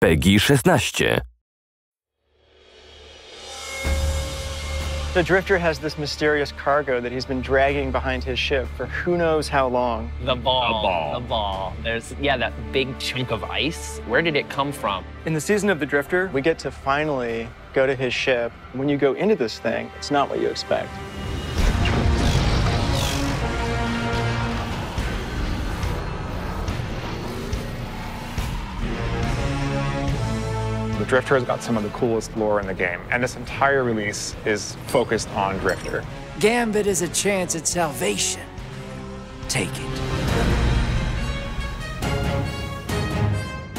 PEGI 16. The Drifter has this mysterious cargo that he's been dragging behind his ship for who knows how long. The ball. There's, yeah, that big chunk of ice. Where did it come from? In the season of the Drifter, we get to finally go to his ship. When you go into this thing, it's not what you expect. The Drifter has got some of the coolest lore in the game, and this entire release is focused on Drifter. Gambit is a chance at salvation. Take it.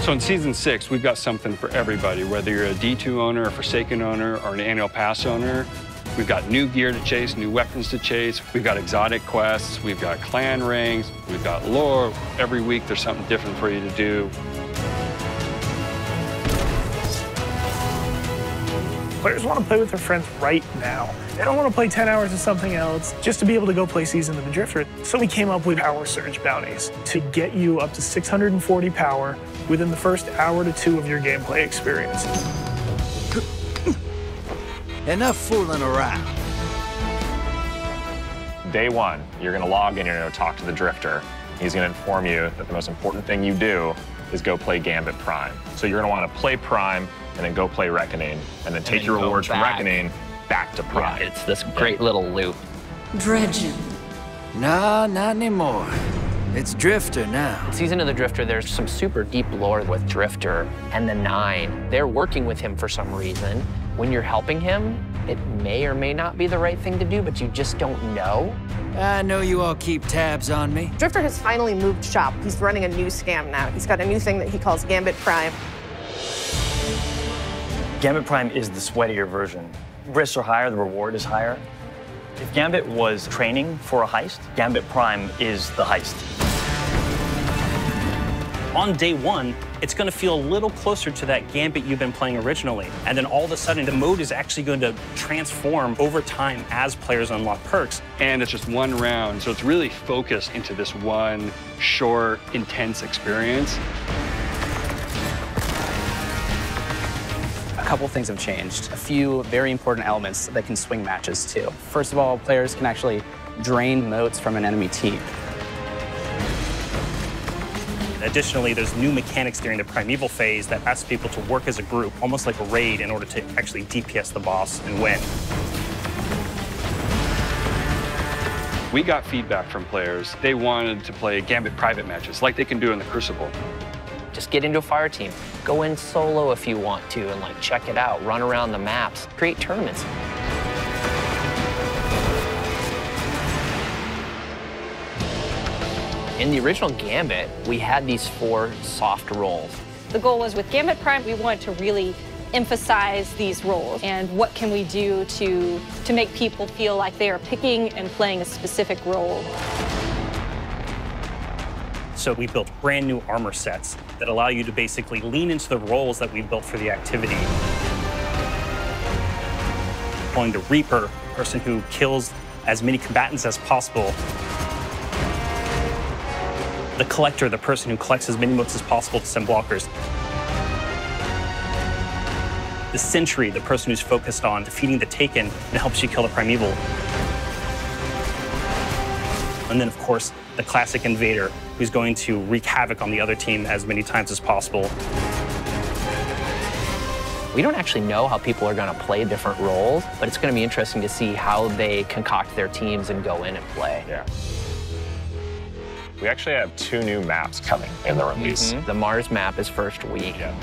So in Season 6, we've got something for everybody, whether you're a D2 owner, a Forsaken owner, or an annual pass owner. We've got new gear to chase, new weapons to chase. We've got exotic quests. We've got clan rings. We've got lore. Every week, there's something different for you to do. Players want to play with their friends right now. They don't want to play 10 hours of something else just to be able to go play Season of the Drifter. So we came up with Power Surge bounties to get you up to 640 power within the first hour to 2 of your gameplay experience. Enough fooling around. Day one, you're going to log in, you're going to talk to the Drifter. He's going to inform you that the most important thing you do is go play Gambit Prime. So you're going to want to play Prime and then go play Reckoning, and then take your rewards from Reckoning back to Prime. Yeah, it's this great little loop. Dredging. Nah, not anymore. It's Drifter now. Season of the Drifter, there's some super deep lore with Drifter and the 9. They're working with him for some reason. When you're helping him, it may or may not be the right thing to do, but you just don't know. I know you all keep tabs on me. Drifter has finally moved shop. He's running a new scam now. He's got a new thing that he calls Gambit Prime. Gambit Prime is the sweatier version. Risks are higher, the reward is higher. If Gambit was training for a heist, Gambit Prime is the heist. On day one, it's going to feel a little closer to that Gambit you've been playing originally. And then all of a sudden, the mode is actually going to transform over time as players unlock perks. And it's just one round, so it's really focused into this one short, intense experience. A couple things have changed. A few very important elements that can swing matches too. First of all, players can actually drain motes from an enemy team. Additionally, there's new mechanics during the primeval phase that asks people to work as a group, almost like a raid, in order to actually DPS the boss and win. We got feedback from players. They wanted to play Gambit private matches like they can do in the Crucible. Just get into a fire team. Go in solo if you want to and like check it out. Run around the maps. Create tournaments. In the original Gambit, we had these 4 soft roles. The goal was with Gambit Prime, we wanted to really emphasize these roles and what can we do to make people feel like they are picking and playing a specific role. So we built brand new armor sets that allow you to basically lean into the roles that we built for the activity. Calling the Reaper, a person who kills as many combatants as possible. The Collector, the person who collects as many motes as possible to send blockers. The Sentry, the person who's focused on defeating the Taken and helps you kill the Primeval. And then, of course, the classic Invader, who's going to wreak havoc on the other team as many times as possible. We don't actually know how people are going to play different roles, but it's going to be interesting to see how they concoct their teams and go in and play. Yeah. We actually have 2 new maps coming in the release. The Mars map is first week. Yeah.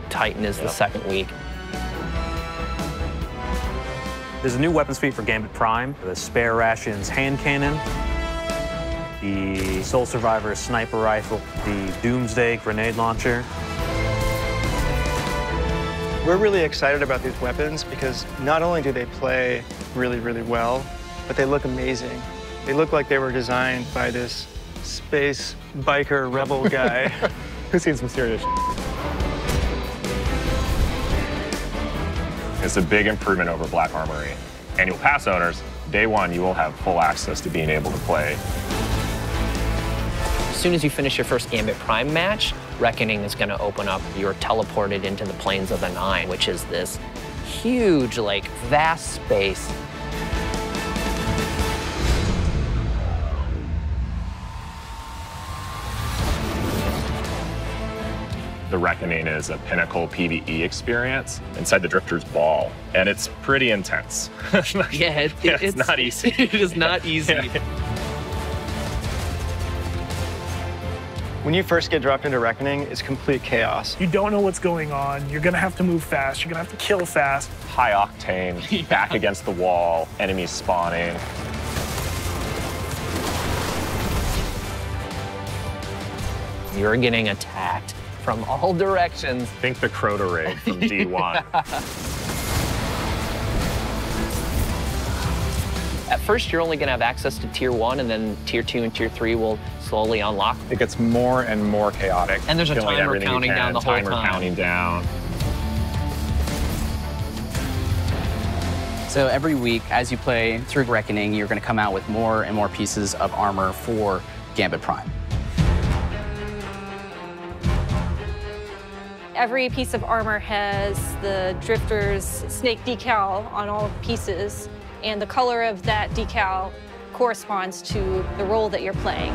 Titan is the second week. There's a new weapons feat for Gambit Prime, the Spare Rations hand cannon, the Soul Survivor sniper rifle, the Doomsday grenade launcher. We're really excited about these weapons because not only do they play really, really well, but they look amazing. They look like they were designed by this space biker rebel guy who's seen some serious shit. It's a big improvement over Black Armory. Annual Pass owners, day one, you will have full access to being able to play. soon as you finish your first Gambit Prime match, Reckoning is going to open up. You're teleported into the planes of the Nine, which is this huge, like, vast space. The Reckoning is a pinnacle PvE experience inside the Drifter's Ball, and it's pretty intense. Yeah, it's not easy. It is not easy. When you first get dropped into Reckoning, it's complete chaos. You don't know what's going on. You're gonna have to move fast. You're gonna have to kill fast. High octane, back against the wall, enemies spawning. You're getting attacked from all directions. Think the Crota raid from D1. At first, you're only going to have access to Tier 1, and then Tier 2 and Tier 3 will slowly unlock. It gets more and more chaotic. And there's a Killing timer everything you counting can, down the whole timer time. counting down. So every week, as you play through Reckoning, you're going to come out with more and more pieces of armor for Gambit Prime. Every piece of armor has the Drifter's snake decal on all pieces, and the color of that decal corresponds to the role that you're playing.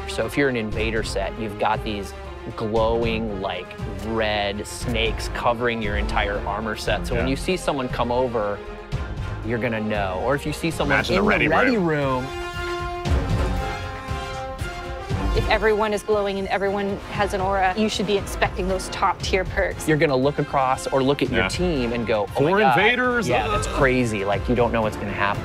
So if you're an invader set, you've got these glowing, like, red snakes covering your entire armor set. So when you see someone come over, you're gonna know. Or if you see someone Imagine in the ready room. If everyone is glowing and everyone has an aura, you should be expecting those top tier perks. You're gonna look across or look at your team and go, oh my Four God. invaders? Yeah, that's crazy. Like, you don't know what's gonna happen.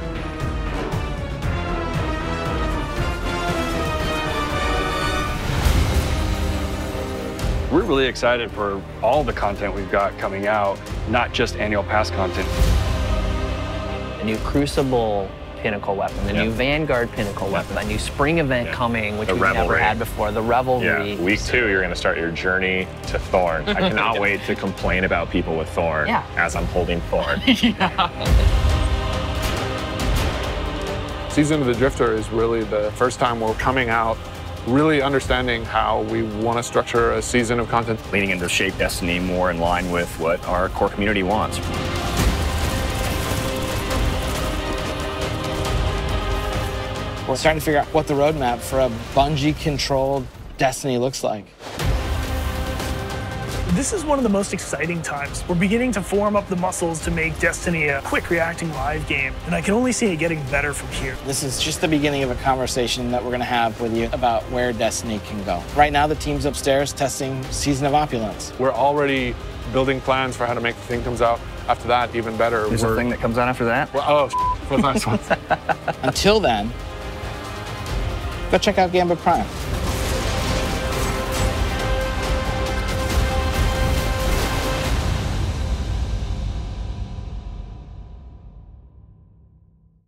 We're really excited for all the content we've got coming out, not just annual pass content. The new Crucible pinnacle weapon, the new Vanguard pinnacle weapon, a new spring event coming, which The we've never Revelry. had before, the Revelry. Yeah, week 2, you're gonna start your journey to Thorn. I cannot wait to complain about people with Thorn as I'm holding Thorn. Season of the Drifter is really the first time we're coming out really understanding how we want to structure a season of content. Leaning into shape Destiny more in line with what our core community wants. We're starting to figure out what the roadmap for a Bungie-controlled Destiny looks like. This is one of the most exciting times. We're beginning to form up the muscles to make Destiny a quick reacting live game, and I can only see it getting better from here. This is just the beginning of a conversation that we're going to have with you about where Destiny can go. Right now, the team's upstairs testing Season of Opulence. We're already building plans for how to make the thing comes out after that even better. There's a thing that comes out after that? Well, for the next one. Until then, go check out Gambit Prime.